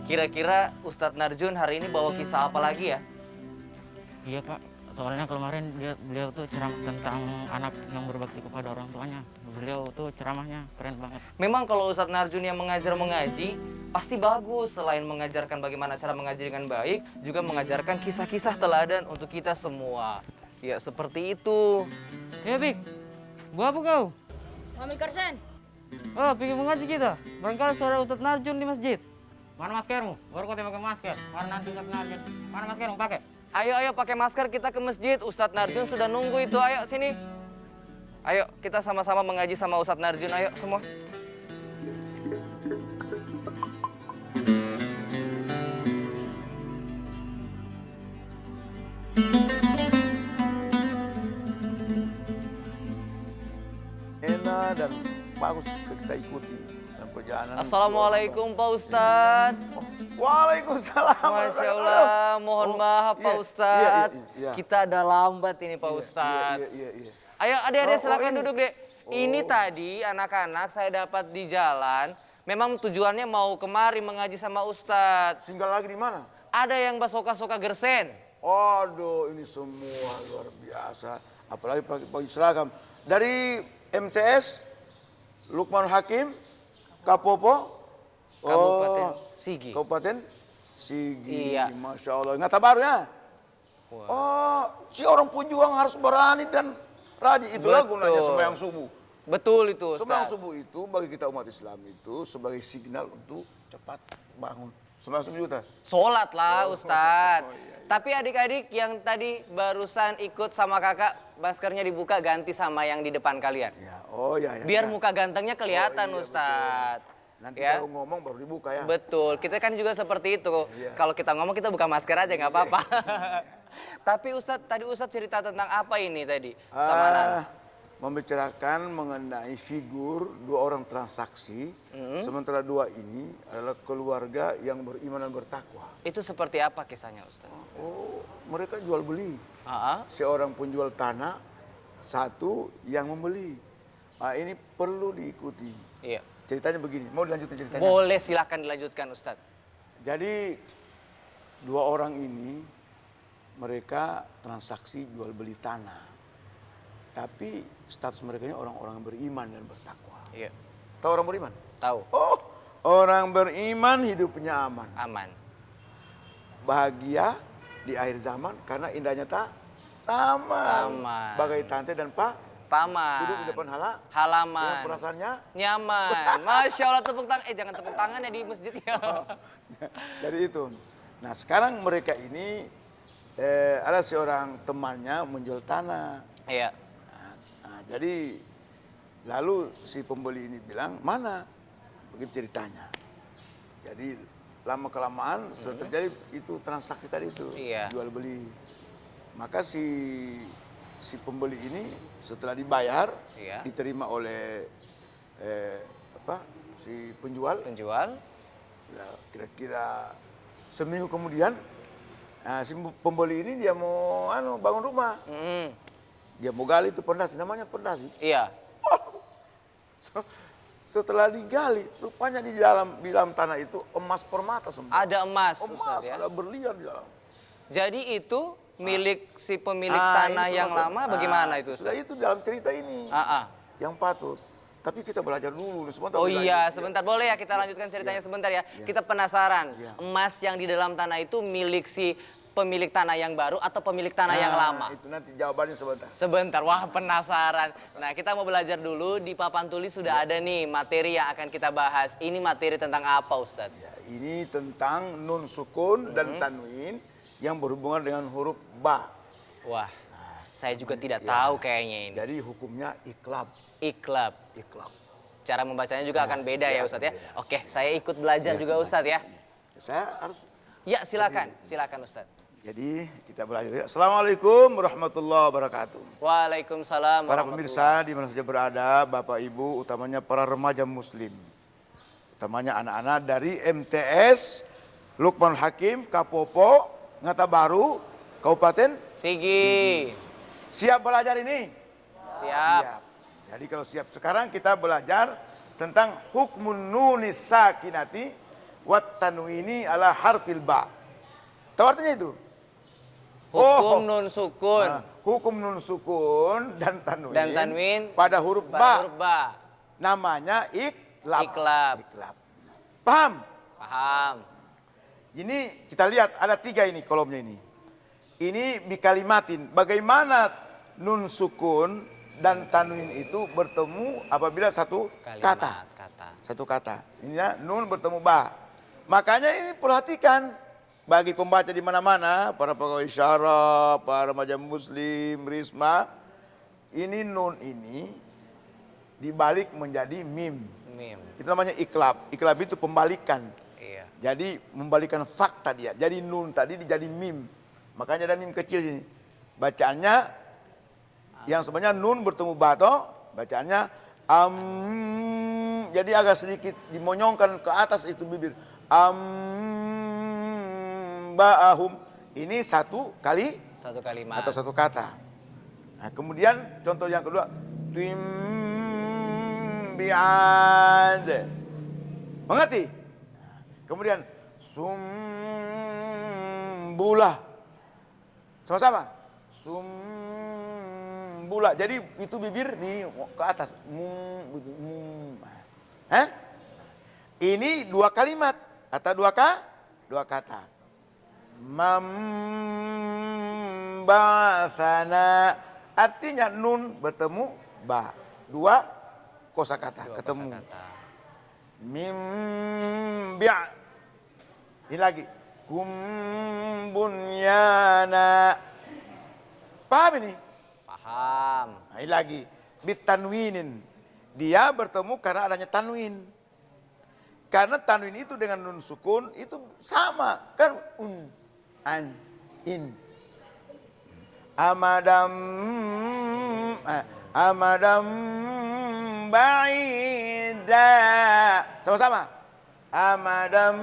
Kira-kira Ustadz Narjun hari ini bawa kisah apa lagi ya? Iya Pak, soalnya kemarin beliau tuh ceramah tentang anak yang berbakti kepada orang tuanya. Beliau tuh ceramahnya keren banget. Memang kalau Ustadz Narjun yang mengajar mengaji, pasti bagus. Selain mengajarkan bagaimana cara mengaji dengan baik, juga mengajarkan kisah-kisah teladan untuk kita semua. Ya seperti itu. Ya Bik, buat apa kau? Ngambil karsen. Oh, pengen mengaji kita. Barangkali suara Ustadz Narjun di masjid. Mana maskermu? Baru kau pakai masker. Mana nanti Ustadz Narjun? Mana maskermu pakai? Ayo pakai masker kita ke masjid. Ustadz Narjun sudah nunggu itu. Ayo sini. Ayo kita sama-sama mengaji sama Ustadz Narjun. Ayo semua. Enak dan bagus kita ikuti dan perjalanan. Assalamualaikum Pak Ustadz. Waalaikumsalam. Masya Allah, mohon maaf Pak Ustadz. Iya. Kita ada lambat ini Pak Ustadz. Iya. Ayo adik-adik silakan ini. duduk dek. Ini tadi anak-anak saya dapat di jalan. Memang tujuannya mau kemari mengaji sama Ustadz. Singgah lagi di mana? Ada yang basoka-soka gersen. Aduh, ini semua luar biasa. Apalagi pakai seragam. Dari MTS, Lukman Hakim, Kapopo, Kabupaten Sigi. Kabupaten Sigi. Iya. Masya Allah. Nggak tabar ya? Oh, si orang pejuang harus berani dan rajin. Itulah Betul. gunanya sembahyang subuh. Betul itu Sembahyang Ustadz. subuh itu bagi kita umat Islam itu sebagai signal untuk cepat bangun. Sembahyang subuh juta. Sholat lah Ustadz. Oh, iya. Tapi adik-adik yang tadi barusan ikut sama kakak, maskernya dibuka ganti sama yang di depan kalian. Ya, oh ya. Biar muka gantengnya kelihatan Oh, iya, Ustadz. Nanti Ya. kalau ngomong baru dibuka ya. Betul, kita kan juga seperti itu. Iya. Kalau kita ngomong kita buka masker aja nggak apa-apa. Tapi Ustadz, tadi Ustadz cerita tentang apa ini tadi? Sama Nan? Membicarakan mengenai figur dua orang transaksi, sementara dua ini adalah keluarga yang beriman dan bertakwa. Itu seperti apa kisahnya Ustadz? Oh, mereka jual beli. Ah, Seorang penjual tanah, satu yang membeli. Ini perlu diikuti. iya. Ceritanya begini, mau dilanjutin ceritanya? Boleh silahkan dilanjutkan Ustadz. Jadi dua orang ini mereka transaksi jual beli tanah. Tapi status mereka ini orang-orang beriman dan bertakwa. Iya, Tahu orang beriman? tahu. Oh, orang beriman hidupnya aman. Aman. Bahagia di akhir zaman karena indahnya taman. Taman. Bagai tante dan pak Paman. duduk di depan dengan Halaman. perasaannya. Nyaman. Masya Allah tepuk tangan. Jangan tepuk tangan ya di masjid ya. Dari itu. Nah sekarang mereka ini ada seorang temannya menjual tanah. Iya. Nah, jadi lalu si pembeli ini bilang mana? Begitu ceritanya. Jadi lama kelamaan terjadi itu transaksi tadi itu Iya. jual beli. Maka si pembeli ini setelah dibayar Iya. diterima oleh si penjual. Penjual. Ya, kira-kira seminggu kemudian si pembeli ini dia mau bangun rumah. Dia mau gali itu pondasi, namanya pondasi. Iya. Setelah digali, rupanya di dalam tanah itu emas permata semua. Ada emas, Emas, Ustadz ya. ada berlian di dalam. Jadi itu milik si pemilik Nah, tanah itu yang maksud- lama bagaimana itu Sudah Ustadz? itu dalam cerita ini yang patut. Tapi kita belajar dulu. Sebentar Oh dilanjut. iya, sebentar boleh ya kita lanjutkan ceritanya sebentar ya. Kita penasaran, Iya. emas yang di dalam tanah itu milik si pemilik tanah yang baru atau pemilik tanah yang lama? Itu nanti jawabannya sebentar. Sebentar, wah penasaran. Nah kita mau belajar dulu, di papan tulis sudah ada nih materi yang akan kita bahas. Ini materi tentang apa Ustadz? Ya, ini tentang nun sukun dan tanwin yang berhubungan dengan huruf ba. Wah, saya juga tidak tahu kayaknya ini. Jadi hukumnya iklab. Iklab. Iklab. Cara membacanya juga akan beda ya Ustadz ya. beda. Oke, saya ikut belajar juga Ustadz ya. Saya harus. Ya, silakan Ustadz. Jadi kita belajar. Assalamualaikum warahmatullahi wabarakatuh. Waalaikumsalam Para warahmatullahi. pemirsa di mana saja berada, Bapak Ibu, utamanya para remaja muslim. Utamanya anak-anak dari MTS, Lukman Hakim, Kapopo, Ngata Baru, Kabupaten. Sigi. Siap belajar ini? Siap. Jadi kalau siap sekarang kita belajar tentang hukmun nunis sakinati wat tanwini ala harfil ba. Tahu artinya itu? Hukum nun sukun Nah, hukum nun sukun dan tanwin, pada pada huruf huruf ba. ba. Namanya iklab. Iklab. Paham? Paham. Ini kita lihat ada 3 ini kolomnya ini. Ini bikalimatin. Bagaimana nun sukun dan tanwin itu bertemu apabila satu kata. Satu kata. Ini ya, nun bertemu ba. Makanya ini perhatikan bagi pembaca di mana-mana, para pegawai syara, para remaja muslim, risma, ini nun ini dibalik menjadi mim. Mim. Itu namanya iklab. Iklab itu pembalikan. Iya. Jadi membalikan fakta dia. Jadi nun tadi jadi mim. Makanya ada mim kecil sini. Bacaannya yang sebenarnya nun bertemu ba toh, bacaannya jadi agak sedikit dimonyongkan ke atas itu bibir. Ba'ahum. Ini satu kalimat. atau satu kata. Nah, kemudian contoh yang kedua, tim bi'ad. Mengerti? Kemudian sumbulah. Sama-sama. Sumbulah. Jadi itu bibir di ke atas. Ini 2 kalimat atau 2 kata. Memba'athana. Artinya nun bertemu ba. 2 kosakata ketemu. Mim bi'. Ini lagi. Kum bunyana. Paham ini? Paham. Nah, ini lagi. Bitanwinin. Dia bertemu karena adanya tanwin. Karena tanwin itu dengan nun sukun itu sama. Kan an, in. Amadam ba'ida. Sama-sama. Amadam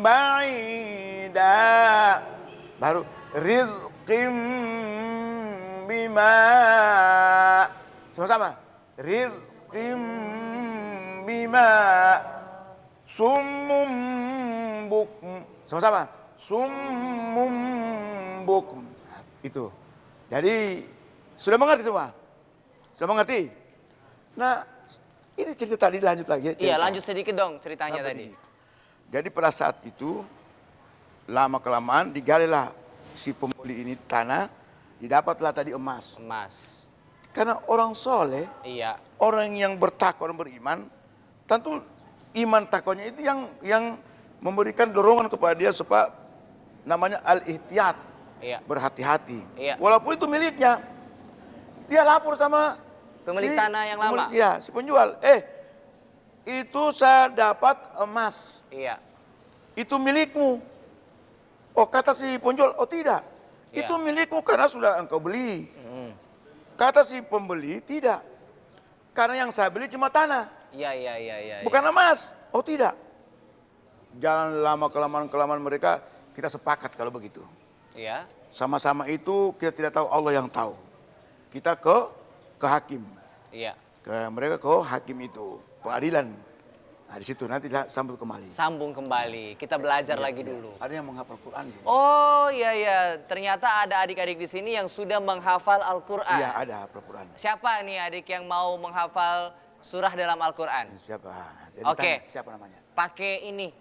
ba'ida. Baru rizqim bima. Sama-sama. Rizqim bima. Summum bukum. Sama-sama. Summum bukum. Itu. Jadi sudah mengerti semua? Sudah mengerti? Nah, ini cerita tadi lanjut lagi ya. Iya, lanjut sedikit dong ceritanya Sampai tadi. di- Jadi pada saat itu lama-kelamaan digalilah si pembeli ini tanah, didapatlah tadi emas. Emas. Karena orang soleh, Iya. orang yang bertakwa, orang beriman, tentu iman takwanya itu yang memberikan dorongan kepada dia supaya namanya al-ihtiyat, Iya. berhati-hati. Iya. Walaupun itu miliknya, dia lapor sama Pemilik tanah yang lama. Iya, si penjual. Itu saya dapat emas. Iya. Itu milikmu. Oh, kata si penjual, oh tidak. Iya. Itu milikmu karena sudah engkau beli. Mm. Kata si pembeli, tidak. Karena yang saya beli cuma tanah, Iya. bukan emas. Oh tidak. Jalan lama kelamaan mereka, kita sepakat kalau begitu. Iya. Sama-sama itu kita tidak tahu, Allah yang tahu. Kita ke hakim. Iya. Mereka ke hakim itu, pengadilan. Nah, di situ nanti sambung kembali. Sambung kembali. Kita belajar lagi dulu. Ada yang menghafal Quran di sini. Oh iya. Ternyata ada adik-adik di sini yang sudah menghafal Al-Quran. Iya, ada hafal Quran. Siapa nih adik yang mau menghafal surah dalam Al-Quran? Siapa? Jadi Oke. tanya, siapa namanya? Pakai ini,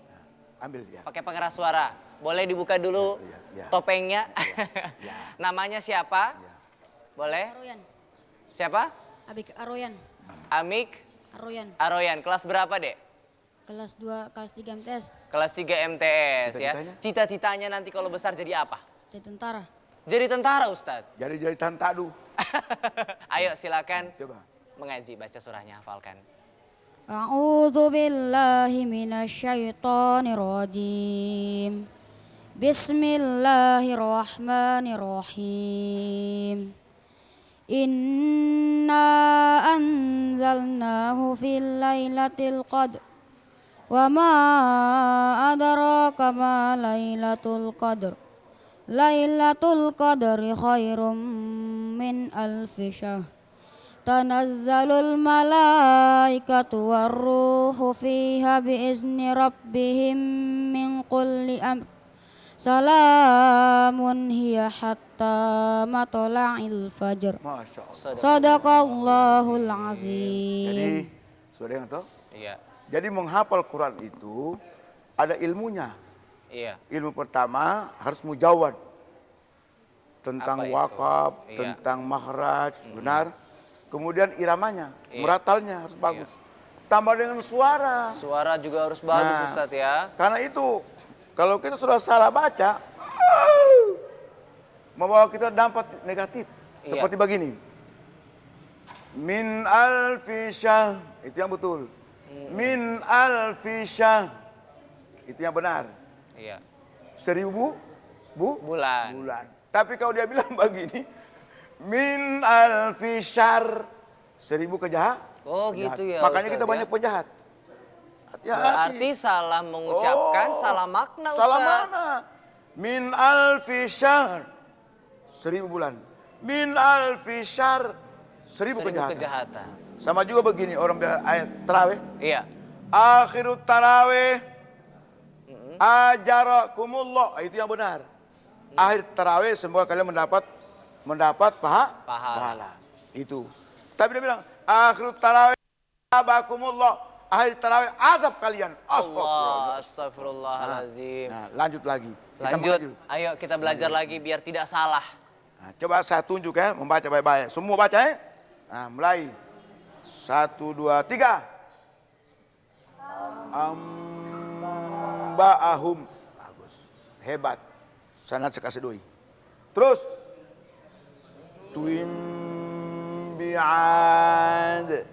Ambil dia. pakai pengeras suara. Boleh dibuka dulu Iya. topengnya? Iya. Namanya siapa? Iya. Boleh? Aroyan, Siapa? Abik Aroyan, Amik Aroyan, Aroyan. Kelas berapa, Dek? kelas 2, kelas 3 MTS, Kelas 3 MTS ya. Cita-citanya? Cita-citanya nanti kalau besar jadi apa? jadi tentara. Jadi tentara, Ustadz. Jadi tantadu. Ayo silakan Coba. mengaji, baca surahnya, hafalkan. A'udzu billahi minasyaitonir rajim. Bismillahirrahmanirrahim. Inna anzalnahu fil lailatul qadr. Wa ma adraka ma lailatul qadr. Lailatul qadri khairum min alfi syahr. Tanazzalul malaikatu warruhu fiha biizni rabbihim min kulli amr. Salamun hiya hatta matla'il fajr. Masya Allah. Sadaqallahul Jadi, azim. sudah dengar toh? Iya. Jadi menghafal Quran itu ada ilmunya. Iya. Ilmu pertama harus mujawad. Tentang Apa itu? wakaf, Iya. tentang mahraj, benar. Kemudian iramanya, Iya. meratalnya harus bagus. Tambah dengan suara. Suara juga harus bagus Nah. Ustadz ya. Karena itu, kalau kita sudah salah baca, membawa kita dampak negatif. Iya. Seperti begini. Min alfi syah, itu yang betul. Min alfi syah, itu yang benar. Iya. 1000 Bulan. bulan. Tapi kalau dia bilang begini, min alfi syar, 1000 kejahat. Oh gitu ya. Makanya Ustadz, kita ya. banyak penjahat. Hati-hati. Berarti salah mengucapkan, Oh, salah makna Ustadz. Salah mana? Min alfi syahr, 1000 bulan. Min alfi syahr, 1000 Seribu kejahatan. kejahatan. Sama juga begini orang bilang ayat tarawih. Iya. Akhirut tarawih, ajarakumullah. Itu yang benar. Akhir tarawih semoga kalian mendapat pahala. Itu. Tapi dia bilang akhirut tarawih, abakumullah. Akhir tarawih azab kalian. Allah, astagfirullahalazim. Nah, lanjut lagi. Kita Lanjut, mengaji. ayo kita belajar lagi biar tidak salah. Nah, coba saya tunjuk ya, membaca baik-baik. Semua baca ya. Nah, mulai. 1, 2, 3. Amba'ahum. Bagus. Hebat. Sangat sekasih doi. Terus. Tuim bi'ad.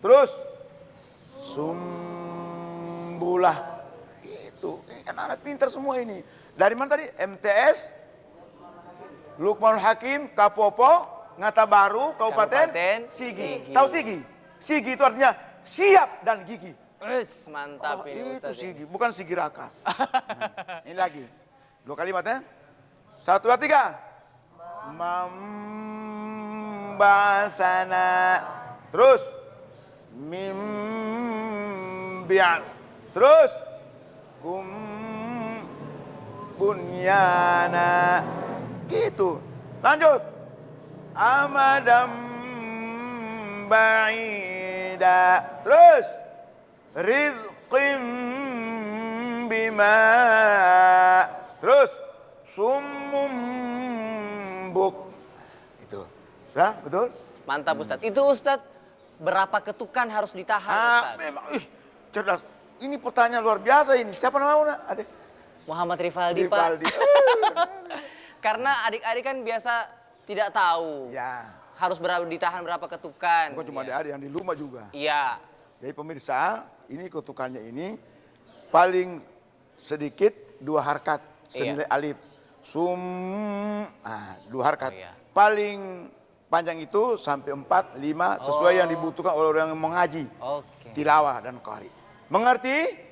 Terus. Sumbulah. Itu. Ini kan anak pintar semua ini. Dari mana tadi? MTS. Lukmanul Hakim, Kapopo, Ngata Baru, Kabupaten Sigi. Sigi. Tahu Sigi? Sigi itu artinya siap dan gigi. Wes, mantap Oh, ini itu Ustadz. Sigi, bukan Sigi Raka. Ini lagi. 2 kalimat ya. 1, 2, 3. Membasana. Terus. Mimbi'an. Terus. Bunyana. Gitu. Lanjut. Amadam ba'ida. Terus. Rizqim bima. Terus. Summum buk. Itu. Sudah? Betul? Mantap Ustadz. Itu Ustadz, berapa ketukan harus ditahan Ustadz? Memang. Cerdas. Ini pertanyaan luar biasa ini. Siapa namanya? Ada. Muhammad Rifaldi, Pak. Rivaldi. Karena adik-adik kan biasa tidak tahu. Ya. Harus ditahan berapa ketukan. Bukan cuma Iya. ada yang di rumah juga. Iya. Jadi pemirsa, ini ketukannya ini paling sedikit 2 harkat senilai alif. Dua harkat. Oh, iya. Paling panjang itu sampai 4, 5 sesuai yang dibutuhkan oleh orang yang mengaji. Oke. Tilawah dan qari. Mengerti?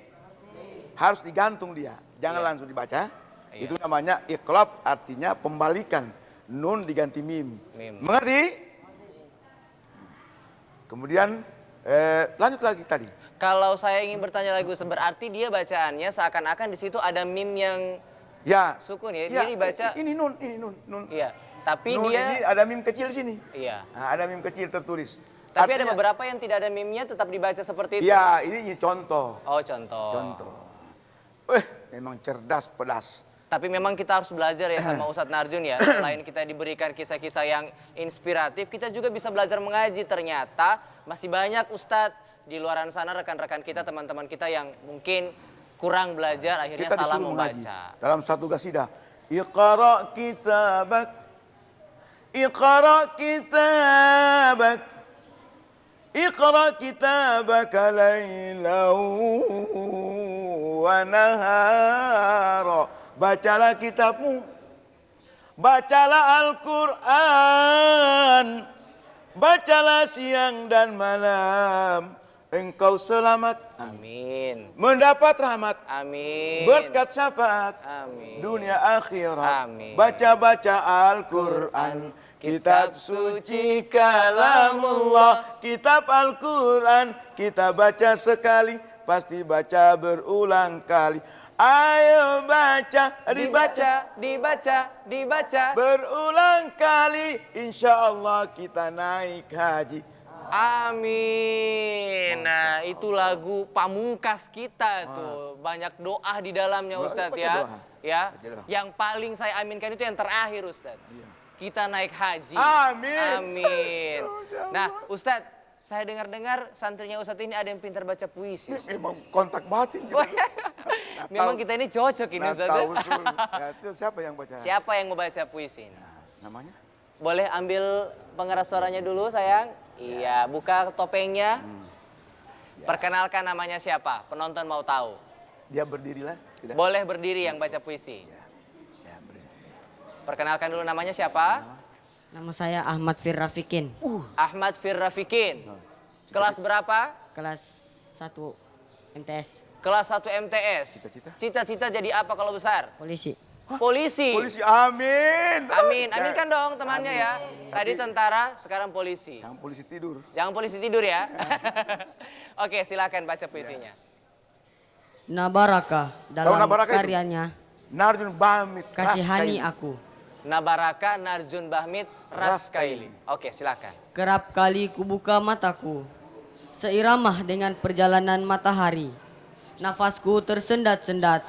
Harus digantung dia. Jangan langsung dibaca. Iya. Itu namanya iqlab, artinya pembalikan. Nun diganti mim. Mim. Mengerti? Kemudian lanjut lagi tadi. Kalau saya ingin bertanya lagi Ustadz, berarti dia bacaannya seakan-akan di situ ada mim yang Ya. sukun ya? Ya, Dia dibaca, ini nun. iya. Tapi Nun dia, ini ada mim kecil sini. iya. Nah, ada mim kecil tertulis. Tapi ada Artinya- beberapa yang tidak ada mimnya tetap dibaca seperti itu. Ya, ini contoh. Oh, contoh. Contoh. Memang cerdas, pedas. Tapi memang kita harus belajar ya sama Ustadz Narjun ya. Selain kita diberikan kisah-kisah yang inspiratif, kita juga bisa belajar mengaji. Ternyata masih banyak Ustadz di luaran sana, rekan-rekan kita, teman-teman kita yang mungkin kurang belajar, akhirnya Kita salah disuruh mengaji. membaca. Dalam satu qasidah. Iqra kitabak. Iqra kitabak. Iqra kitabaka laylan wa nahara. Bacalah kitabmu. Bacalah Al-Quran. Bacalah siang dan malam. Engkau selamat. Amin. Mendapat rahmat. Amin. Berkat syafaat. Amin. Dunia akhirat. Amin. Baca-baca Al-Quran. Kitab suci kalamullah. Kitab Al-Quran. Kita baca sekali. Pasti baca berulang kali. Ayo baca, dibaca. Berulang kali. Insya Allah kita naik haji. Amin. Nah, itu lagu pamungkas kita tuh. Banyak doa di dalamnya Ustadz Baca ya. doa. Ya. Baca doa. Yang paling saya aminkan itu yang terakhir Ustadz. Kita naik haji. Amin. Amin. Nah, Ustadz, saya dengar-dengar santrinya Ustadz ini ada yang pintar baca puisi. Ustadz. Memang kontak batin. Memang kita ini cocok ini Ustadz. Tahu betul. Ya, itu siapa yang baca? Siapa yang mau baca puisi ini? Namanya? Boleh ambil pengeras suaranya dulu sayang? Iya, buka topengnya. Perkenalkan namanya siapa? Penonton mau tahu. Dia berdirilah. Tidak? Boleh berdiri yang baca puisi. Ya, berdiri. Perkenalkan dulu namanya siapa? Nama saya Ahmad Firrafikin, Ahmad Firrafikin. Kelas berapa? kelas 1 MTS, Kelas 1 MTS. Cita-cita? Cita-cita jadi apa kalau besar? polisi. Polisi. Polisi, amin. Amin. Ya. Aminkan dong temannya ya. Tadi tentara, sekarang polisi. Jangan polisi tidur. Jangan polisi tidur ya. Oke, silakan baca puisinya. Nabaraka dalam Nabaraka itu? karyanya Narjun Bamit. Kasihani Raskaili. aku. Nabaraka Narjun Bahmit Raskaili. Oke, silakan. Kerap kali kubuka mataku, seiramah dengan perjalanan matahari. Nafasku tersendat-sendat,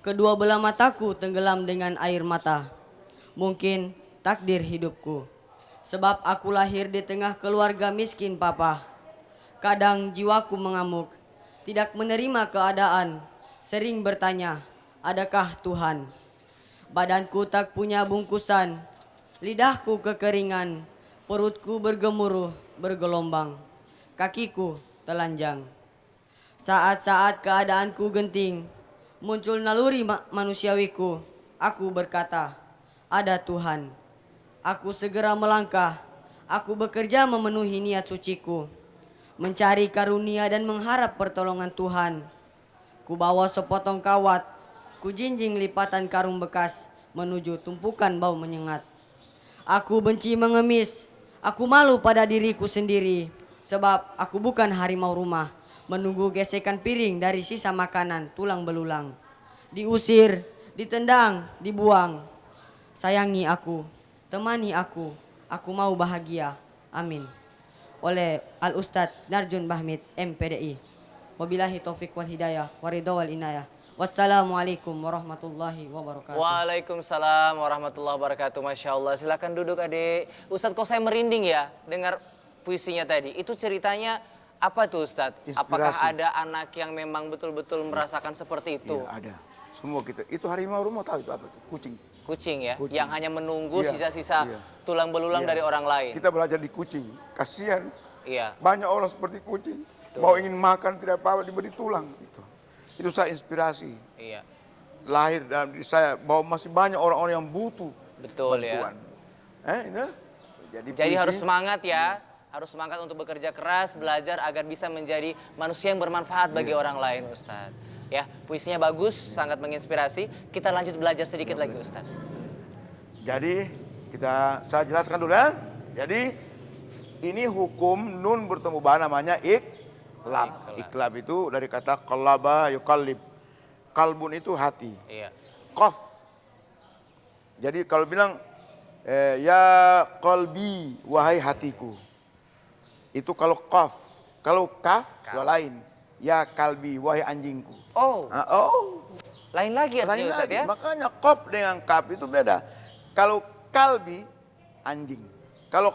kedua belah mataku tenggelam dengan air mata. Mungkin takdir hidupku, sebab aku lahir di tengah keluarga miskin papa. Kadang jiwaku mengamuk, tidak menerima keadaan, sering bertanya, adakah Tuhan? Badanku tak punya bungkusan, lidahku kekeringan, perutku bergemuruh, bergelombang, kakiku telanjang. Saat-saat keadaanku genting, muncul naluri manusiawiku. Aku berkata, ada Tuhan. Aku segera melangkah, aku bekerja memenuhi niat suciku, mencari karunia dan mengharap pertolongan Tuhan. Ku bawa sepotong kawat, ku jinjing lipatan karung bekas menuju tumpukan bau menyengat. Aku benci mengemis, aku malu pada diriku sendiri, sebab aku bukan harimau rumah, menunggu gesekan piring dari sisa makanan tulang belulang. Diusir, ditendang, dibuang. Sayangi aku, temani aku mau bahagia. Amin. Oleh Al-Ustadz Narjun Bahmit, MPDI. Wabillahi taufiq wal hidayah, waridho wal inayah. Wassalamualaikum warahmatullahi wabarakatuh. Waalaikumsalam warahmatullahi wabarakatuh. Masya Allah. Silakan duduk adik. Ustadz, kok saya merinding ya dengar puisinya tadi. Itu ceritanya apa tuh Ustadz? Inspirasi. Apakah ada anak yang memang betul-betul merasakan seperti itu? Iya, ada. Semua kita. Itu harimau rumah tahu itu apa itu? Kucing. Kucing ya, Kucing. yang hanya menunggu Iya, sisa-sisa iya. tulang belulang Iya. dari orang lain. Kita belajar di kucing. Kasihan. Iya. Banyak orang seperti kucing. Mau ingin makan tidak apa-apa diberi tulang. Itu saya inspirasi. Iya. Lahir dalam diri saya bahwa masih banyak orang-orang yang butuh Betul bantuan. ya. Jadi Jadi puisi, harus semangat ya. Harus semangat untuk bekerja keras, belajar agar bisa menjadi manusia yang bermanfaat bagi orang lain, Ustadz. Ya, puisinya bagus, sangat menginspirasi. Kita lanjut belajar sedikit lagi, Ustadz. Jadi saya jelaskan dulu ya. Jadi ini hukum nun bertemu ba namanya iklab. Iklab itu dari kata qalaba yuqallib. Kalbun itu hati. Iya. Qaf. Jadi kalau bilang ya qalbi wahai hatiku. Itu kalau qaf. Kalau kaf lain. Ya kalbi wahai anjingku. Oh, lain lagi artinya Lain Ustadz lagi. ya? Makanya qaf dengan kaf itu beda. Kalau kalbi anjing. Kalau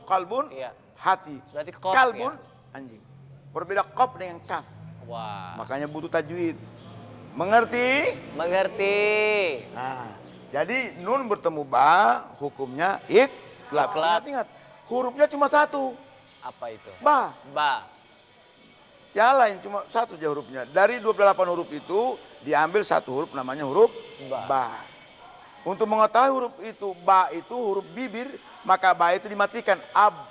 kalbun Iya. hati. Berarti qaf Kalbun ya? anjing. Berbeda qaf dengan kaf. Wah. Makanya butuh tajwid. Mengerti? Mengerti. Nah, jadi nun bertemu ba hukumnya iklab. Iklab. Ingat, hurufnya cuma satu. Apa itu? Ba. Ba. Yang lain cuma satu aja hurufnya. Dari 28 huruf itu diambil satu huruf namanya huruf ba. Untuk mengetahui huruf itu, ba itu huruf bibir, maka ba itu dimatikan. Ab.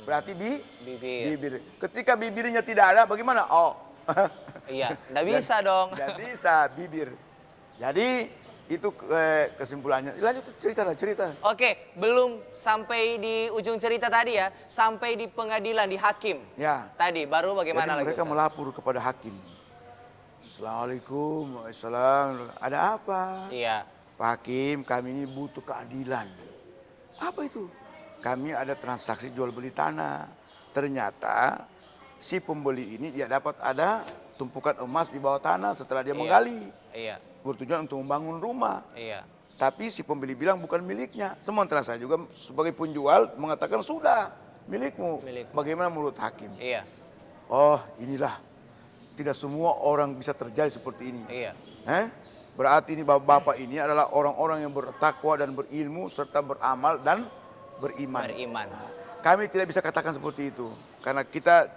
Berarti bibir. Ketika bibirnya tidak ada, bagaimana? Oh. Iya, nggak bisa dong. Nggak bisa, bibir. Jadi itu kesimpulannya. Lanjut cerita. Oke, belum sampai di ujung cerita tadi ya, sampai di pengadilan, di hakim. Ya. Tadi, baru bagaimana Jadi lagi? mereka Ustaz? melapor kepada hakim. Assalamualaikum, waalaikumsalam. Ada apa? Iya. Pak Hakim, kami ini butuh keadilan. Apa itu? Kami ada transaksi jual beli tanah. Ternyata si pembeli ini dia dapat ada tumpukan emas di bawah tanah setelah dia menggali. Iya. Bertujuan untuk membangun rumah. Iya. Tapi si pembeli bilang bukan miliknya. Sementara saya juga sebagai penjual mengatakan sudah milikmu. Bagaimana menurut hakim? Iya. Oh, inilah tidak semua orang bisa terjadi seperti ini. Iya. Berarti ini bapak-bapak ini adalah orang-orang yang bertakwa dan berilmu serta beramal dan beriman. Nah, kami tidak bisa katakan seperti itu karena kita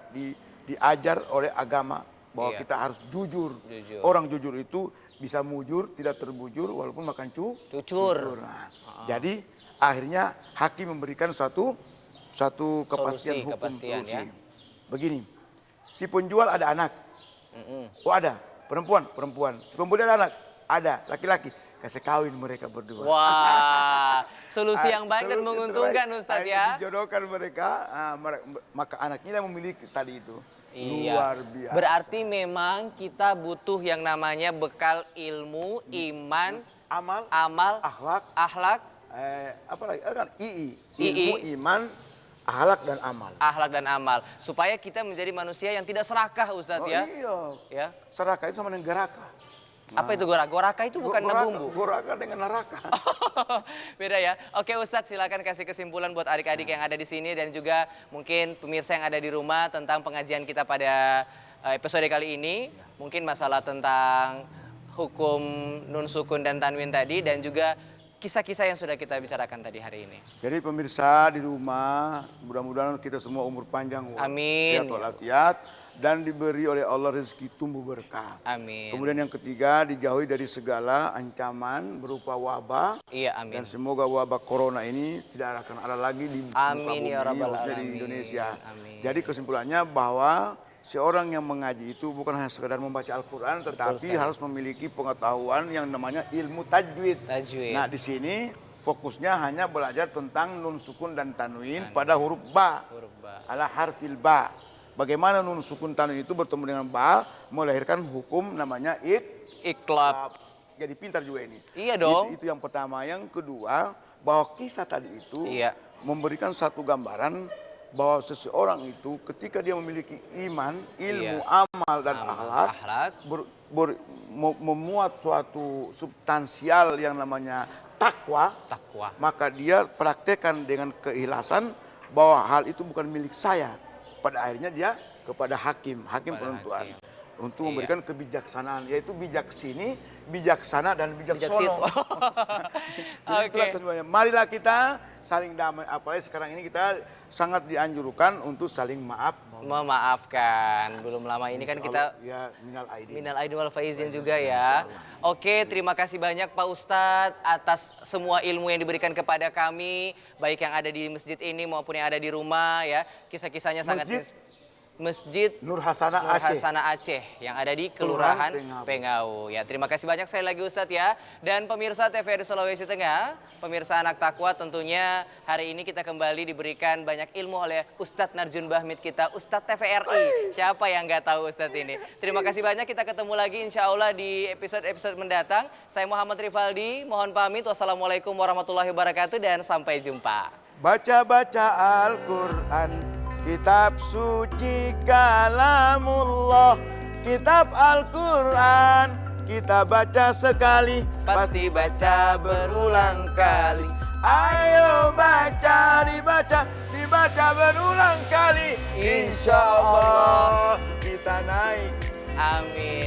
diajar oleh agama bahwa kita harus jujur. Orang jujur itu bisa mujur, tidak terbujur walaupun makan cucur. Nah, jadi akhirnya hakim memberikan suatu kepastian hukum, solusi. Ya? Begini, si penjual ada anak. Oh ada, perempuan. Si pembeli ada anak, ada, laki-laki. Kasih kawin mereka berdua. Wah, solusi yang baik dan menguntungkan Ustadz ya. Dijodohkan mereka, maka anaknya yang memiliki tadi itu. Iya. Luar biasa. Berarti memang kita butuh yang namanya bekal ilmu, iman, amal, akhlak, apa lagi? Kan ilmu, iman, akhlak dan amal. Akhlak dan amal, supaya kita menjadi manusia yang tidak serakah, Ustadz ya. Iya. Ya. Serakah itu sama dengan geraka. Apa itu goraka? Goraka itu bukan bumbu. Goraka dengan neraka. Beda ya. Oke Ustadz, silakan kasih kesimpulan buat adik-adik yang ada di sini dan juga mungkin pemirsa yang ada di rumah tentang pengajian kita pada episode kali ini. Mungkin masalah tentang hukum nun sukun dan tanwin tadi dan juga kisah-kisah yang sudah kita bicarakan tadi hari ini. Jadi pemirsa di rumah, mudah-mudahan kita semua umur panjang, amin, sehat walafiat, dan diberi oleh Allah rezeki tumbuh berkah. Amin. Kemudian yang ketiga, dijauhi dari segala ancaman berupa wabah. Iya, amin. Dan semoga wabah corona ini tidak akan ada lagi di muka bumi ya Rabbal di alamin. Indonesia. Amin. Jadi kesimpulannya bahwa seorang yang mengaji itu bukan hanya sekedar membaca Al-Quran, tetapi harus memiliki pengetahuan yang namanya ilmu tajwid. Nah di sini fokusnya hanya belajar tentang nun sukun dan tanwin pada huruf ba. Ala harfil ba. Bagaimana nun sukun tanwin itu bertemu dengan ba melahirkan hukum namanya iqlab. Jadi pintar juga ini. Iya dong. Itu yang pertama. Yang kedua, bahwa kisah tadi itu memberikan satu gambaran bahwa seseorang itu ketika dia memiliki iman, ilmu, amal dan akhlak memuat suatu substansial yang namanya takwa, maka dia praktekkan dengan keikhlasan bahwa hal itu bukan milik saya. Pada akhirnya dia kepada hakim penentuan. Untuk memberikan kebijaksanaan, yaitu bijak sini, bijaksana dan bijaksono. Itulah kesemuanya. Marilah kita saling damai. Apalagi sekarang ini kita sangat dianjurkan untuk saling memaafkan. Belum lama ini kan kita minal aidin wal faizin juga ya. Oke, terima kasih banyak Pak Ustadz atas semua ilmu yang diberikan kepada kami, baik yang ada di masjid ini maupun yang ada di rumah ya. Kisah-kisahnya sangat Masjid Nur Hasanah Aceh yang ada di Kelurahan Pengau. Ya, terima kasih banyak sekali lagi Ustadz ya. Dan pemirsa TVRI Sulawesi Tengah, pemirsa Anak Takwa, tentunya hari ini kita kembali diberikan banyak ilmu oleh Ustadz Narjun Bahmid kita, Ustadz TVRI. Siapa yang nggak tahu Ustadz ini? Terima kasih banyak, kita ketemu lagi insya Allah di episode-episode mendatang. Saya Muhammad Rifaldi, mohon pamit. Wassalamualaikum warahmatullahi wabarakatuh dan sampai jumpa. Baca-baca Al-Quran, kitab suci kalamullah, kitab Al-Quran kita baca sekali, pasti baca berulang kali. Ayo baca, dibaca berulang kali. Insya Allah kita naik. Amin.